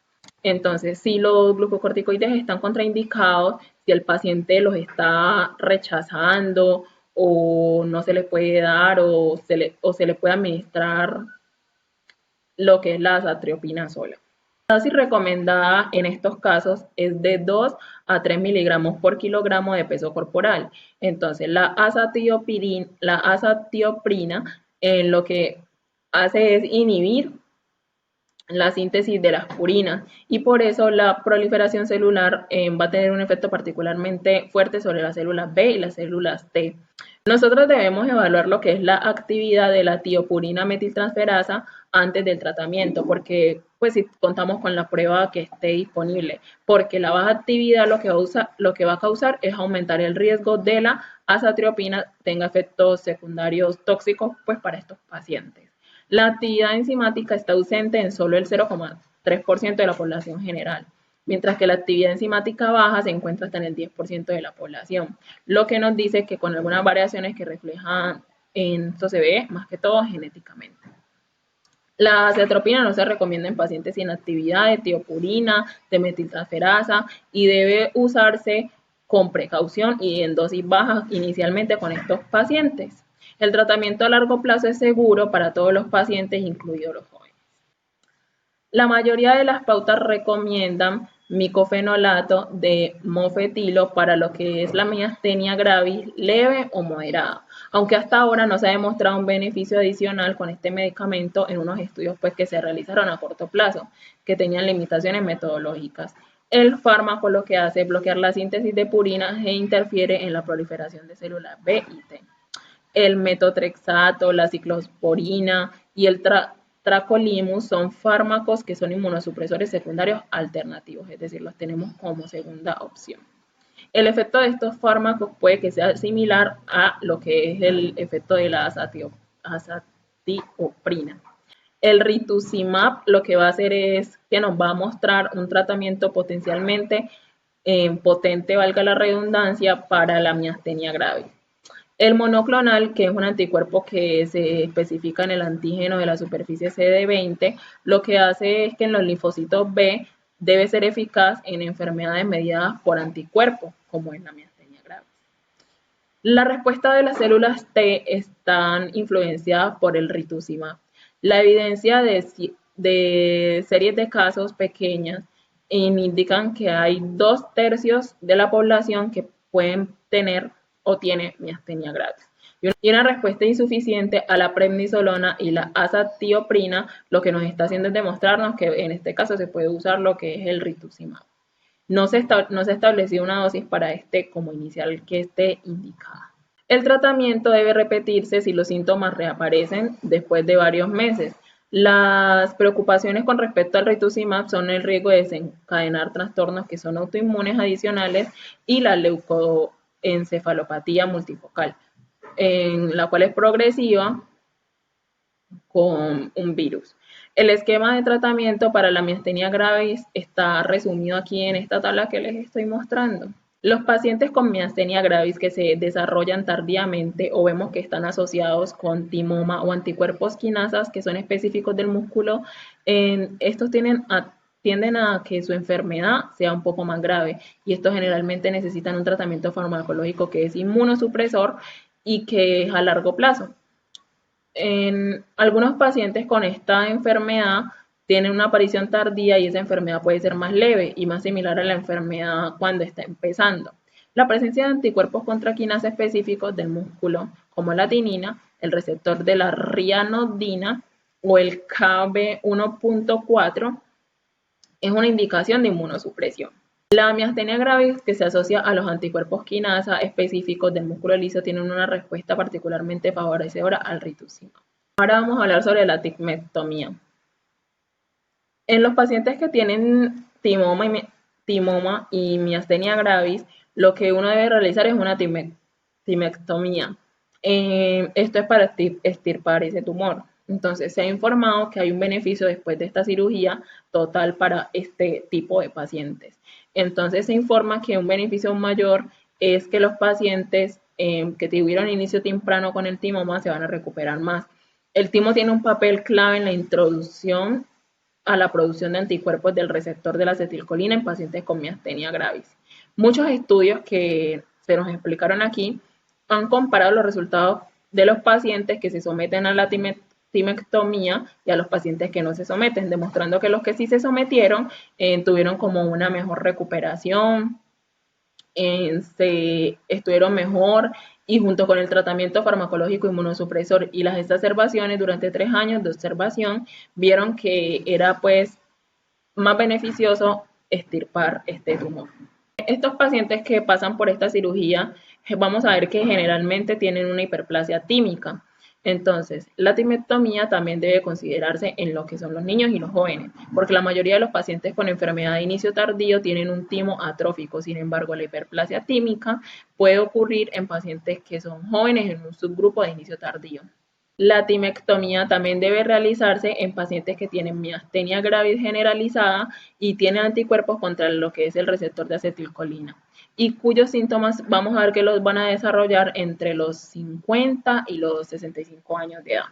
Speaker 2: Entonces, si los glucocorticoides están contraindicados, si el paciente los está rechazando o no se le puede dar o se le puede administrar lo que es la azatriopina sola. La dosis recomendada en estos casos es de 2 a 3 miligramos por kilogramo de peso corporal. Entonces, la azatioprina lo que hace es inhibir la síntesis de las purinas y por eso la proliferación celular va a tener un efecto particularmente fuerte sobre las células B y las células T. Nosotros debemos evaluar lo que es la actividad de la tiopurina metiltransferasa antes del tratamiento, porque pues si contamos con la prueba que esté disponible, porque la baja actividad lo que va a causar es aumentar el riesgo de la azatriopina tenga efectos secundarios tóxicos pues para estos pacientes. La actividad enzimática está ausente en solo el 0,3% de la población general, mientras que la actividad enzimática baja se encuentra hasta en el 10% de la población, lo que nos dice que con algunas variaciones que reflejan esto se ve más que todo genéticamente. La acetropina no se recomienda en pacientes sin actividad de tiopurina, de metiltransferasa y debe usarse con precaución y en dosis bajas inicialmente con estos pacientes. El tratamiento a largo plazo es seguro para todos los pacientes, incluidos los jóvenes. La mayoría de las pautas recomiendan micofenolato de mofetilo para lo que es la miastenia gravis leve o moderada, aunque hasta ahora no se ha demostrado un beneficio adicional con este medicamento en unos estudios pues, que se realizaron a corto plazo, que tenían limitaciones metodológicas. El fármaco lo que hace es bloquear la síntesis de purinas e interfiere en la proliferación de células B y T. El metotrexato, la ciclosporina y el tracolimus son fármacos que son inmunosupresores secundarios alternativos, es decir, los tenemos como segunda opción. El efecto de estos fármacos puede que sea similar a lo que es el efecto de la azatioprina. El rituximab lo que va a hacer es que nos va a mostrar un tratamiento potencialmente potente, valga la redundancia, para la miastenia gravis. El monoclonal, que es un anticuerpo que se especifica en el antígeno de la superficie CD20, lo que hace es que en los linfocitos B debe ser eficaz en enfermedades mediadas por anticuerpos, como en la miastenia gravis. La respuesta de las células T están influenciadas por el rituximab. La evidencia de series de casos pequeñas indican que hay 2/3 de la población que pueden tener o tiene miastenia gravis. Y una respuesta insuficiente a la prednisolona y la azatioprina lo que nos está haciendo es demostrarnos que en este caso se puede usar lo que es el rituximab. No se estableció una dosis para este como inicial que esté indicada. El tratamiento debe repetirse si los síntomas reaparecen después de varios meses. Las preocupaciones con respecto al rituximab son el riesgo de desencadenar trastornos que son autoinmunes adicionales y la leucoencefalopatía multifocal, en la cual es progresiva con un virus. El esquema de tratamiento para la miastenia gravis está resumido aquí en esta tabla que les estoy mostrando. Los pacientes con miastenia gravis que se desarrollan tardíamente o vemos que están asociados con timoma o anticuerpos quinasas que son específicos del músculo, estos tienden a que su enfermedad sea un poco más grave y estos generalmente necesitan un tratamiento farmacológico que es inmunosupresor y que es a largo plazo. En algunos pacientes con esta enfermedad tienen una aparición tardía y esa enfermedad puede ser más leve y más similar a la enfermedad cuando está empezando. La presencia de anticuerpos contra quinasas específicos del músculo, como la tinina, el receptor de la rianodina o el KB1.4, es una indicación de inmunosupresión. La miastenia gravis, que se asocia a los anticuerpos quinasa específicos del músculo liso, tienen una respuesta particularmente favorecedora al rituximab. Ahora vamos a hablar sobre la tigmectomía. En los pacientes que tienen timoma y miastenia gravis, lo que uno debe realizar es una tigmectomía. Esto es para extirpar ese tumor. Entonces, se ha informado que hay un beneficio después de esta cirugía total para este tipo de pacientes. Entonces, se informa que un beneficio mayor es que los pacientes que tuvieron inicio temprano con el timoma se van a recuperar más. El timo tiene un papel clave en la introducción a la producción de anticuerpos del receptor de la acetilcolina en pacientes con miastenia gravis. Muchos estudios que se nos explicaron aquí han comparado los resultados de los pacientes que se someten a la timectomía y a los pacientes que no se someten, demostrando que los que sí se sometieron tuvieron como una mejor recuperación, se estuvieron mejor y junto con el tratamiento farmacológico inmunosupresor y las exacerbaciones durante 3 años de observación, vieron que era pues más beneficioso extirpar este tumor. Estos pacientes que pasan por esta cirugía, vamos a ver que generalmente tienen una hiperplasia tímica. Entonces, la timectomía también debe considerarse en lo que son los niños y los jóvenes, porque la mayoría de los pacientes con enfermedad de inicio tardío tienen un timo atrófico. Sin embargo, la hiperplasia tímica puede ocurrir en pacientes que son jóvenes en un subgrupo de inicio tardío. La timectomía también debe realizarse en pacientes que tienen miastenia gravis generalizada y tienen anticuerpos contra lo que es el receptor de acetilcolina y cuyos síntomas vamos a ver que los van a desarrollar entre los 50 y los 65 años de edad.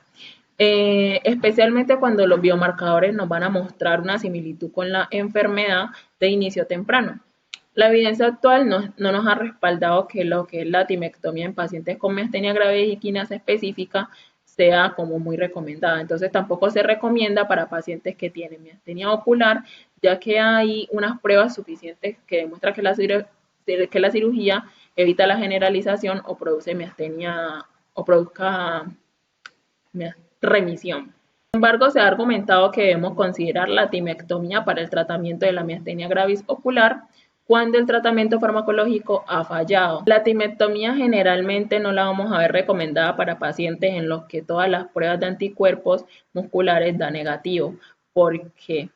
Speaker 2: Especialmente cuando los biomarcadores nos van a mostrar una similitud con la enfermedad de inicio temprano. La evidencia actual no nos ha respaldado que lo que es la timectomía en pacientes con miastenia gravis y quinasa específica sea como muy recomendada. Entonces tampoco se recomienda para pacientes que tienen miastenia ocular, ya que hay unas pruebas suficientes que demuestran que la cirugía evita la generalización o produce miastenia o produzca remisión. Sin embargo, se ha argumentado que debemos considerar la timectomía para el tratamiento de la miastenia gravis ocular cuando el tratamiento farmacológico ha fallado. La timectomía generalmente no la vamos a ver recomendada para pacientes en los que todas las pruebas de anticuerpos musculares dan negativo, porque,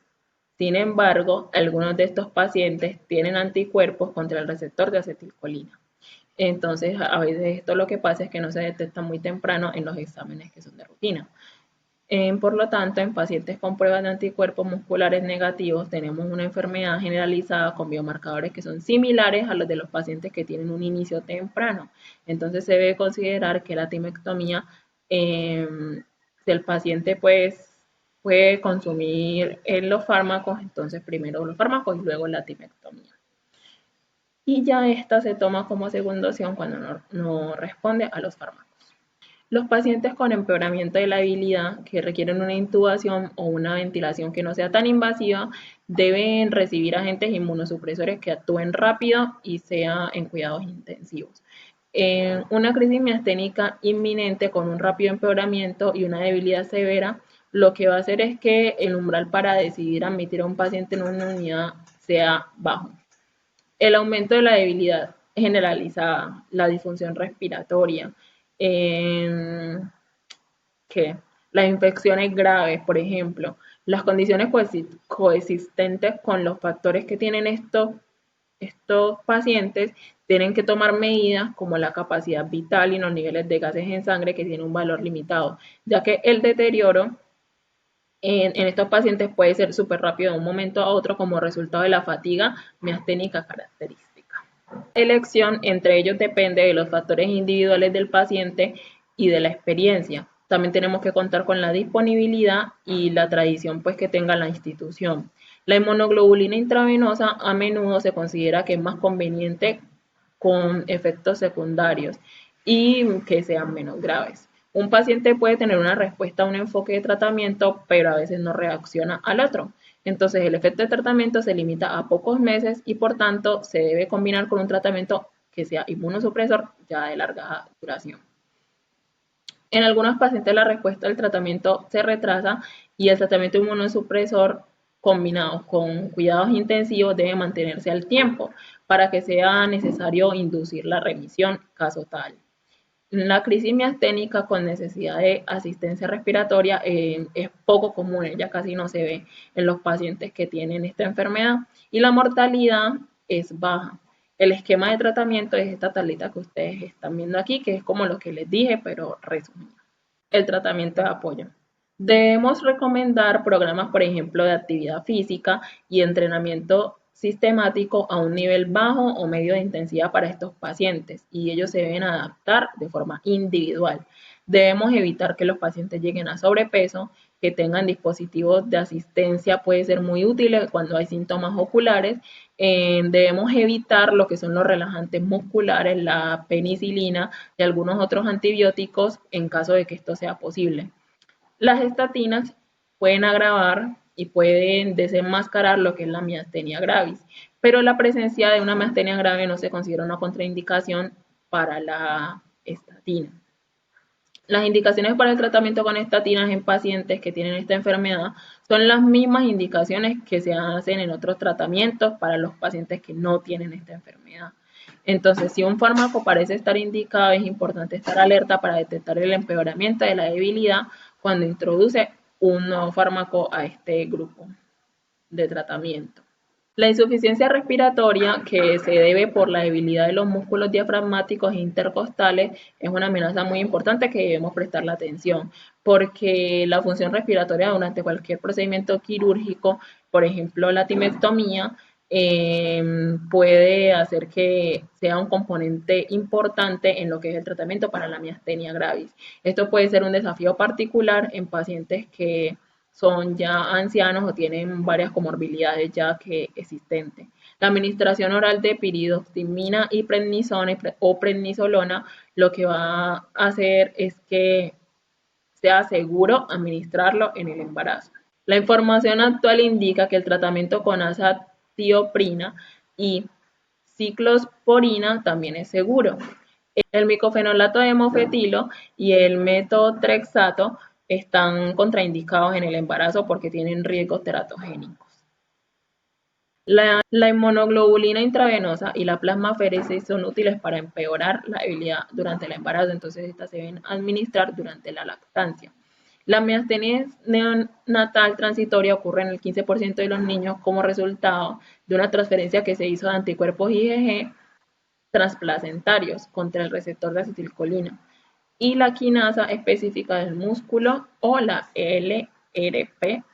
Speaker 2: sin embargo, algunos de estos pacientes tienen anticuerpos contra el receptor de acetilcolina. Entonces, a veces esto lo que pasa es que no se detecta muy temprano en los exámenes que son de rutina. Por lo tanto, en pacientes con pruebas de anticuerpos musculares negativos tenemos una enfermedad generalizada con biomarcadores que son similares a los de los pacientes que tienen un inicio temprano. Entonces se debe considerar que la timectomía, si el paciente pues puede consumir los fármacos, entonces primero los fármacos y luego la timectomía. Y ya esta se toma como segunda opción cuando no responde a los fármacos. Los pacientes con empeoramiento de la habilidad que requieren una intubación o una ventilación que no sea tan invasiva deben recibir agentes inmunosupresores que actúen rápido y sea en cuidados intensivos. Una crisis miasténica inminente con un rápido empeoramiento y una debilidad severa, lo que va a hacer es que el umbral para decidir admitir a un paciente en una unidad sea bajo. El aumento de la debilidad generalizada, la disfunción respiratoria, que las infecciones graves, por ejemplo, las condiciones coexistentes con los factores que tienen estos pacientes tienen que tomar medidas como la capacidad vital y los niveles de gases en sangre que tienen un valor limitado, ya que el deterioro en estos pacientes puede ser súper rápido de un momento a otro como resultado de la fatiga miasténica característica. La elección entre ellos depende de los factores individuales del paciente y de la experiencia. También tenemos que contar con la disponibilidad y la tradición pues que tenga la institución. La inmunoglobulina intravenosa a menudo se considera que es más conveniente con efectos secundarios y que sean menos graves. Un paciente puede tener una respuesta a un enfoque de tratamiento, pero a veces no reacciona al otro. Entonces, el efecto de tratamiento se limita a pocos meses y, por tanto, se debe combinar con un tratamiento que sea inmunosupresor ya de larga duración. En algunos pacientes la respuesta al tratamiento se retrasa y el tratamiento inmunosupresor combinado con cuidados intensivos debe mantenerse al tiempo para que sea necesario inducir la remisión caso tal. La crisis miasténica con necesidad de asistencia respiratoria es poco común, ya casi no se ve en los pacientes que tienen esta enfermedad y la mortalidad es baja. El esquema de tratamiento es esta tablita que ustedes están viendo aquí, que es como lo que les dije, pero resumido. El tratamiento de apoyo. Debemos recomendar programas, por ejemplo, de actividad física y entrenamiento sistemático a un nivel bajo o medio de intensidad para estos pacientes y ellos se deben adaptar de forma individual. Debemos evitar que los pacientes lleguen a sobrepeso, que tengan dispositivos de asistencia, puede ser muy útil cuando hay síntomas oculares. Debemos evitar lo que son los relajantes musculares, la penicilina y algunos otros antibióticos en caso de que esto sea posible. Las estatinas pueden agravar y pueden desenmascarar lo que es la miastenia gravis, pero la presencia de una miastenia grave no se considera una contraindicación para la estatina. Las indicaciones para el tratamiento con estatinas en pacientes que tienen esta enfermedad son las mismas indicaciones que se hacen en otros tratamientos para los pacientes que no tienen esta enfermedad. Entonces, si un fármaco parece estar indicado, es importante estar alerta para detectar el empeoramiento de la debilidad cuando introduce un nuevo fármaco a este grupo de tratamiento. La insuficiencia respiratoria, que se debe por la debilidad de los músculos diafragmáticos e intercostales, es una amenaza muy importante que debemos prestarle atención, porque la función respiratoria durante cualquier procedimiento quirúrgico, por ejemplo la timectomía, puede hacer que sea un componente importante en lo que es el tratamiento para la miastenia gravis. Esto puede ser un desafío particular en pacientes que son ya ancianos o tienen varias comorbilidades ya que existentes. La administración oral de piridoximina y prednisona o prednisolona lo que va a hacer es que sea seguro administrarlo en el embarazo. La información actual indica que el tratamiento con azatioprina y ciclosporina también es seguro. El micofenolato de mofetilo y el metotrexato están contraindicados en el embarazo porque tienen riesgos teratogénicos. La inmunoglobulina intravenosa y la plasmaféresis son útiles para empeorar la debilidad durante el embarazo, entonces estas se deben administrar durante la lactancia. La miastenia neonatal transitoria ocurre en el 15% de los niños como resultado de una transferencia que se hizo de anticuerpos IgG transplacentarios contra el receptor de acetilcolina y la quinasa específica del músculo o la LRP4.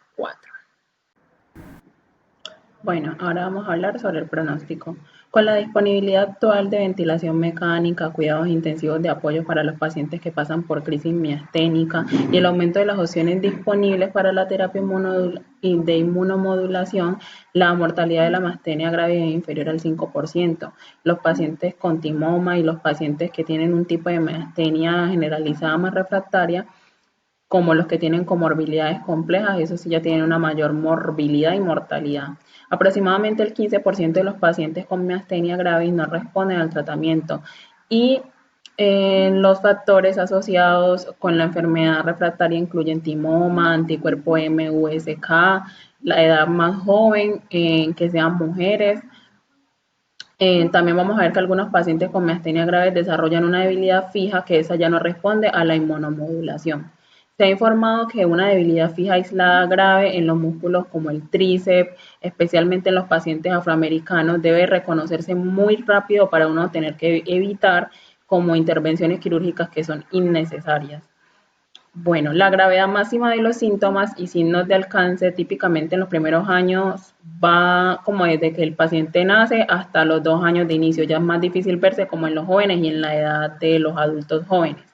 Speaker 2: Bueno, ahora vamos a hablar sobre el pronóstico. Con la disponibilidad actual de ventilación mecánica, cuidados intensivos de apoyo para los pacientes que pasan por crisis miasténica y el aumento de las opciones disponibles para la terapia de inmunomodulación, la mortalidad de la miastenia grave es inferior al 5%. Los pacientes con timoma y los pacientes que tienen un tipo de miastenia generalizada más refractaria, como los que tienen comorbilidades complejas, eso sí ya tienen una mayor morbilidad y mortalidad. Aproximadamente el 15% de los pacientes con miastenia gravis no responden al tratamiento y los factores asociados con la enfermedad refractaria incluyen timoma, anticuerpo MUSK, la edad más joven, que sean mujeres. También vamos a ver que algunos pacientes con miastenia graves desarrollan una debilidad fija que esa ya no responde a la inmunomodulación. Se ha informado que una debilidad fija aislada grave en los músculos como el tríceps, especialmente en los pacientes afroamericanos, debe reconocerse muy rápido para uno tener que evitar como intervenciones quirúrgicas que son innecesarias. Bueno, la gravedad máxima de los síntomas y signos de alcance típicamente en los primeros años va como desde que el paciente nace hasta los 2 años de inicio. Ya es más difícil verse como en los jóvenes y en la edad de los adultos jóvenes.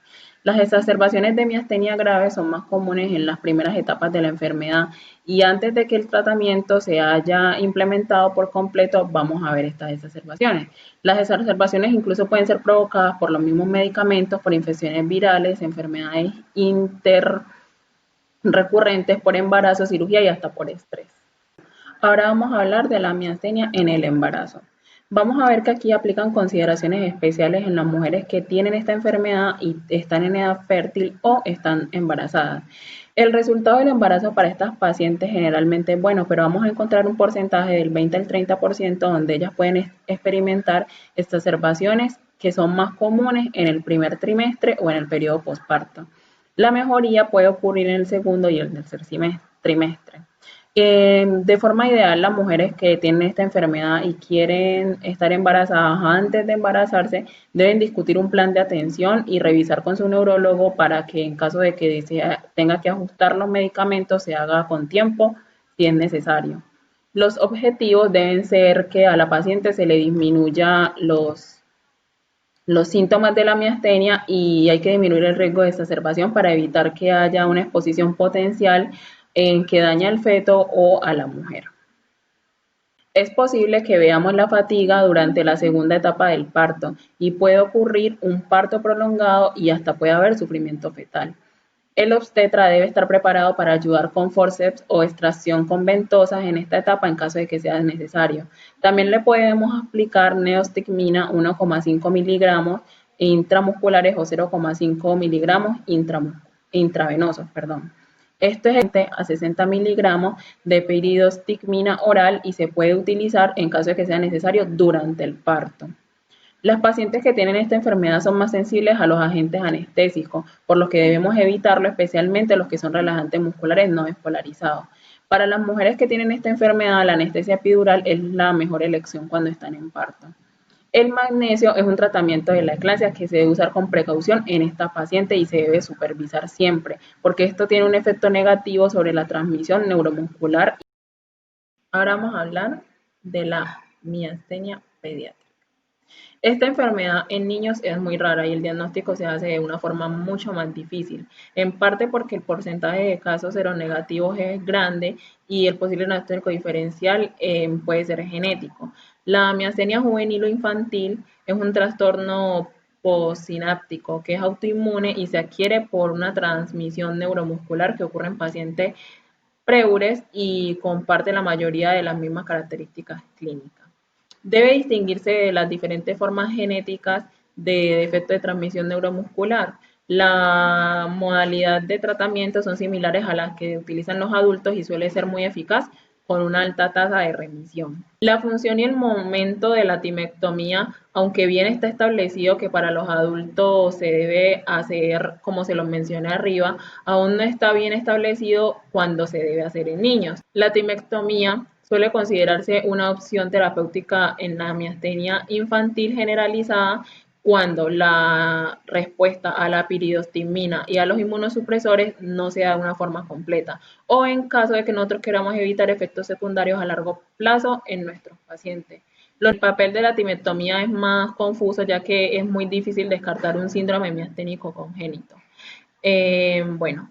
Speaker 2: Las exacerbaciones de miastenia grave son más comunes en las primeras etapas de la enfermedad y antes de que el tratamiento se haya implementado por completo, vamos a ver estas exacerbaciones. Las exacerbaciones incluso pueden ser provocadas por los mismos medicamentos, por infecciones virales, enfermedades interrecurrentes, por embarazo, cirugía y hasta por estrés. Ahora vamos a hablar de la miastenia en el embarazo. Vamos a ver que aquí aplican consideraciones especiales en las mujeres que tienen esta enfermedad y están en edad fértil o están embarazadas. El resultado del embarazo para estas pacientes generalmente es bueno, pero vamos a encontrar un porcentaje del 20 al 30% donde ellas pueden experimentar exacerbaciones que son más comunes en el primer trimestre o en el periodo posparto. La mejoría puede ocurrir en el segundo y el tercer trimestre. De forma ideal, las mujeres que tienen esta enfermedad y quieren estar embarazadas antes de embarazarse deben discutir un plan de atención y revisar con su neurólogo para que en caso de que tenga que ajustar los medicamentos se haga con tiempo si es necesario. Los objetivos deben ser que a la paciente se le disminuya los síntomas de la miastenia y hay que disminuir el riesgo de exacerbación para evitar que haya una exposición potencial que daña al feto o a la mujer. Es posible que veamos la fatiga durante la segunda etapa del parto y puede ocurrir un parto prolongado y hasta puede haber sufrimiento fetal. El obstetra debe estar preparado para ayudar con forceps o extracción con ventosas en esta etapa en caso de que sea necesario. También le podemos aplicar neostigmina 1,5 miligramos intramusculares o 0,5 miligramos intravenosos. Esto es a 60 miligramos de peridostigmina oral y se puede utilizar en caso de que sea necesario durante el parto. Las pacientes que tienen esta enfermedad son más sensibles a los agentes anestésicos, por lo que debemos evitarlo, especialmente los que son relajantes musculares no despolarizados. Para las mujeres que tienen esta enfermedad, la anestesia epidural es la mejor elección cuando están en parto. El magnesio es un tratamiento de la eclampsia que se debe usar con precaución en esta paciente y se debe supervisar siempre, porque esto tiene un efecto negativo sobre la transmisión neuromuscular. Ahora vamos a hablar de la miastenia pediátrica. Esta enfermedad en niños es muy rara y el diagnóstico se hace de una forma mucho más difícil, en parte porque el porcentaje de casos seronegativos es grande y el posible diagnóstico diferencial puede ser genético. La miastenia juvenil o infantil es un trastorno postsináptico que es autoinmune y se adquiere por una transmisión neuromuscular que ocurre en pacientes preures y comparte la mayoría de las mismas características clínicas. Debe distinguirse de las diferentes formas genéticas de defecto de transmisión neuromuscular. La modalidad de tratamiento son similares a las que utilizan los adultos y suele ser muy eficaz con una alta tasa de remisión. La función y el momento de la timectomía, aunque bien está establecido que para los adultos se debe hacer, como se lo mencioné arriba, aún no está bien establecido cuándo se debe hacer en niños. La timectomía suele considerarse una opción terapéutica en la miastenia infantil generalizada cuando la respuesta a la piridostigmina y a los inmunosupresores no se da de una forma completa o en caso de que nosotros queramos evitar efectos secundarios a largo plazo en nuestros pacientes. El papel de la timectomía es más confuso ya que es muy difícil descartar un síndrome miasténico congénito. Bueno,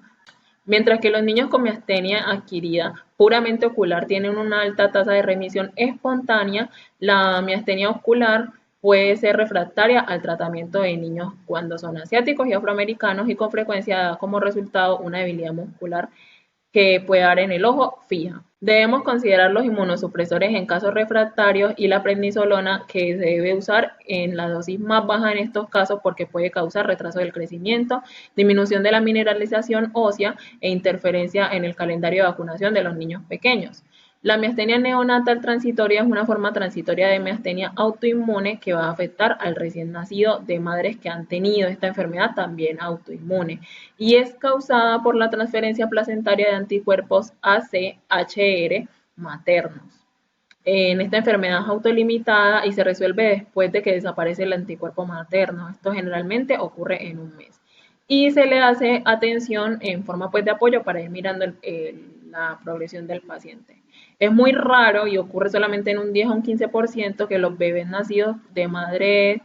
Speaker 2: mientras que los niños con miastenia adquirida puramente ocular tienen una alta tasa de remisión espontánea, la miastenia ocular puede ser refractaria al tratamiento de niños cuando son asiáticos y afroamericanos y con frecuencia da como resultado una debilidad muscular que puede dar en el ojo fija. Debemos considerar los inmunosupresores en casos refractarios y la prednisolona que se debe usar en la dosis más baja en estos casos porque puede causar retraso del crecimiento, disminución de la mineralización ósea e interferencia en el calendario de vacunación de los niños pequeños. La miastenia neonatal transitoria es una forma transitoria de miastenia autoinmune que va a afectar al recién nacido de madres que han tenido esta enfermedad también autoinmune y es causada por la transferencia placentaria de anticuerpos AChR maternos. En esta enfermedad es autolimitada y se resuelve después de que desaparece el anticuerpo materno. Esto generalmente ocurre en un mes. Y se le hace atención en forma de apoyo para ir mirando la progresión del paciente. Es muy raro y ocurre solamente en un 10 a un 15% que los bebés nacidos de madres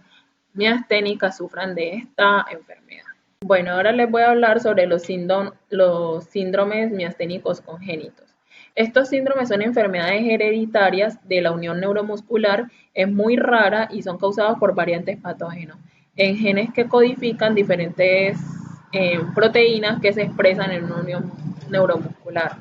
Speaker 2: miasténicas sufran de esta enfermedad. Bueno, ahora les voy a hablar sobre los síndromes miasténicos congénitos. Estos síndromes son enfermedades hereditarias de la unión neuromuscular, es muy rara y son causados por variantes patógenos en genes que codifican diferentes proteínas que se expresan en una unión neuromuscular.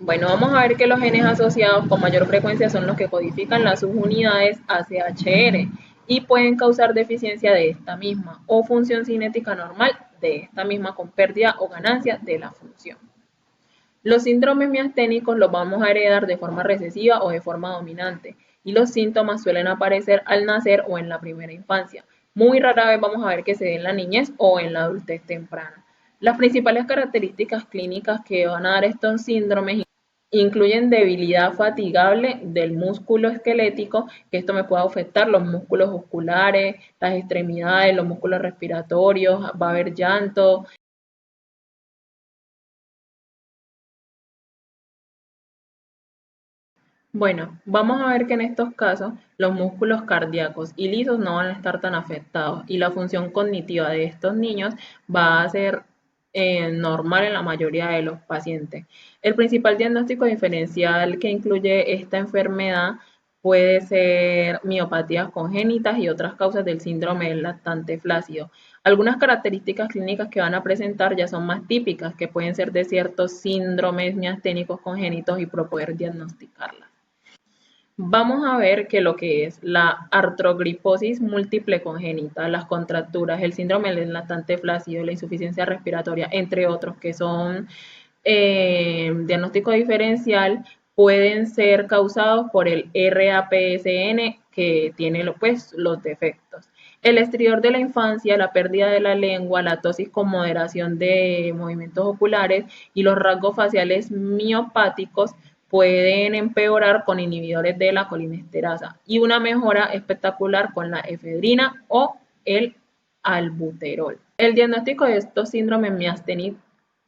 Speaker 2: Bueno, vamos a ver que los genes asociados con mayor frecuencia son los que codifican las subunidades AChR y pueden causar deficiencia de esta misma o función cinética normal de esta misma con pérdida o ganancia de la función. Los síndromes miasténicos los vamos a heredar de forma recesiva o de forma dominante y los síntomas suelen aparecer al nacer o en la primera infancia. Muy rara vez vamos a ver que se dé en la niñez o en la adultez temprana. Las principales características clínicas que van a dar estos síndromes incluyen debilidad fatigable del músculo esquelético, que esto me puede afectar los músculos oculares, las extremidades, los músculos respiratorios, va a haber llanto. Bueno, vamos a ver que en estos casos los músculos cardíacos y lisos no van a estar tan afectados y la función cognitiva de estos niños va a ser normal en la mayoría de los pacientes. El principal diagnóstico diferencial que incluye esta enfermedad puede ser miopatías congénitas y otras causas del síndrome del lactante flácido. Algunas características clínicas que van a presentar ya son más típicas, que pueden ser de ciertos síndromes miasténicos congénitos y para poder diagnosticarlas. Vamos a ver que lo que es la artrogriposis múltiple congénita, las contracturas, el síndrome del lactante flácido, la insuficiencia respiratoria, entre otros, que son diagnóstico diferencial, pueden ser causados por el RAPSN que tiene pues, los defectos. El estridor de la infancia, la pérdida de la lengua, la tosis con moderación de movimientos oculares y los rasgos faciales miopáticos pueden empeorar con inhibidores de la colinesterasa y una mejora espectacular con la efedrina o el albuterol. El diagnóstico de estos síndromes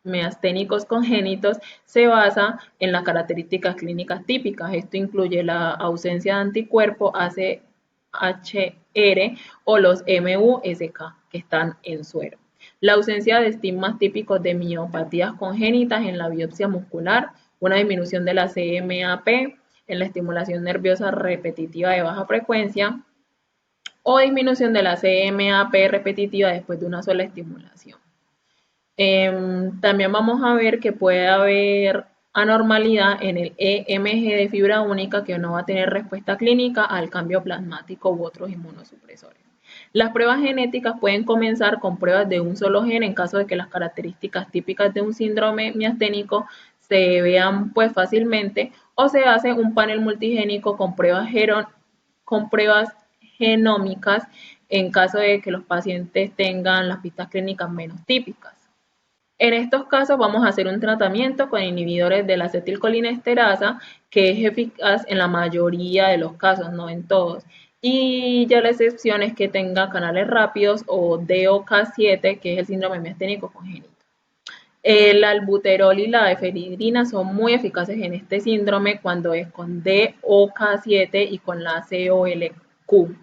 Speaker 2: miasténicos congénitos se basa en las características clínicas típicas. Esto incluye la ausencia de anticuerpos AChR o los MuSK que están en suero. La ausencia de estigmas típicos de miopatías congénitas en la biopsia muscular, una disminución de la CMAP en la estimulación nerviosa repetitiva de baja frecuencia o disminución de la CMAP repetitiva después de una sola estimulación. También vamos a ver que puede haber anormalidad en el EMG de fibra única que no va a tener respuesta clínica al cambio plasmático u otros inmunosupresores. Las pruebas genéticas pueden comenzar con pruebas de un solo gen en caso de que las características típicas de un síndrome miasténico se vean pues fácilmente, o se hace un panel multigénico con pruebas genómicas en caso de que los pacientes tengan las pistas clínicas menos típicas. En estos casos vamos a hacer un tratamiento con inhibidores de la acetilcolinesterasa, que es eficaz en la mayoría de los casos, no en todos. Y ya la excepción es que tenga canales rápidos o DOK7, que es el síndrome miasténico congénito. El albuterol y la efedrina son muy eficaces en este síndrome cuando es con DOK7 y con la COLQ,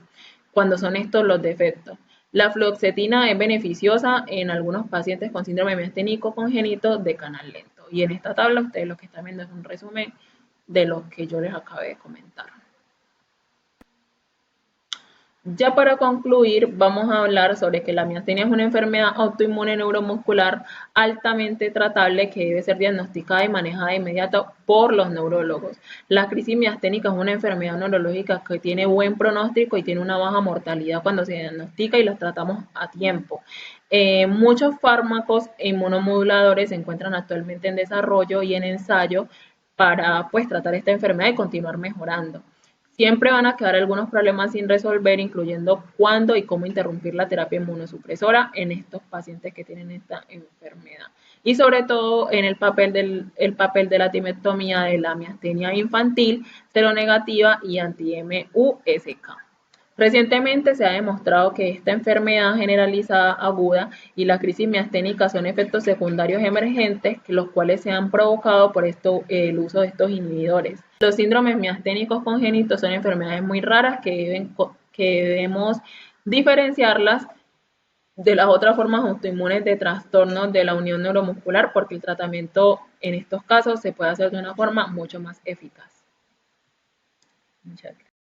Speaker 2: cuando son estos los defectos. La fluoxetina es beneficiosa en algunos pacientes con síndrome miasténico congénito de canal lento. Y en esta tabla ustedes lo que están viendo es un resumen de lo que yo les acabé de comentar. Ya para concluir, vamos a hablar sobre que la miastenia es una enfermedad autoinmune neuromuscular altamente tratable que debe ser diagnosticada y manejada de inmediato por los neurólogos. La crisis miasténica es una enfermedad neurológica que tiene buen pronóstico y tiene una baja mortalidad cuando se diagnostica y los tratamos a tiempo. Muchos fármacos e inmunomoduladores se encuentran actualmente en desarrollo y en ensayo para pues, tratar esta enfermedad y continuar mejorando. Siempre van a quedar algunos problemas sin resolver, incluyendo cuándo y cómo interrumpir la terapia inmunosupresora en estos pacientes que tienen esta enfermedad. Y sobre todo en el papel de la timectomía de la miastenia infantil, seronegativa y anti-MuSK. Recientemente se ha demostrado que esta enfermedad generalizada aguda y la crisis miasténica son efectos secundarios emergentes, los cuales se han provocado por el uso de estos inhibidores. Los síndromes miasténicos congénitos son enfermedades muy raras que debemos diferenciarlas de las otras formas autoinmunes de trastornos de la unión neuromuscular, porque el tratamiento en estos casos se puede hacer de una forma mucho más eficaz. Muchas gracias.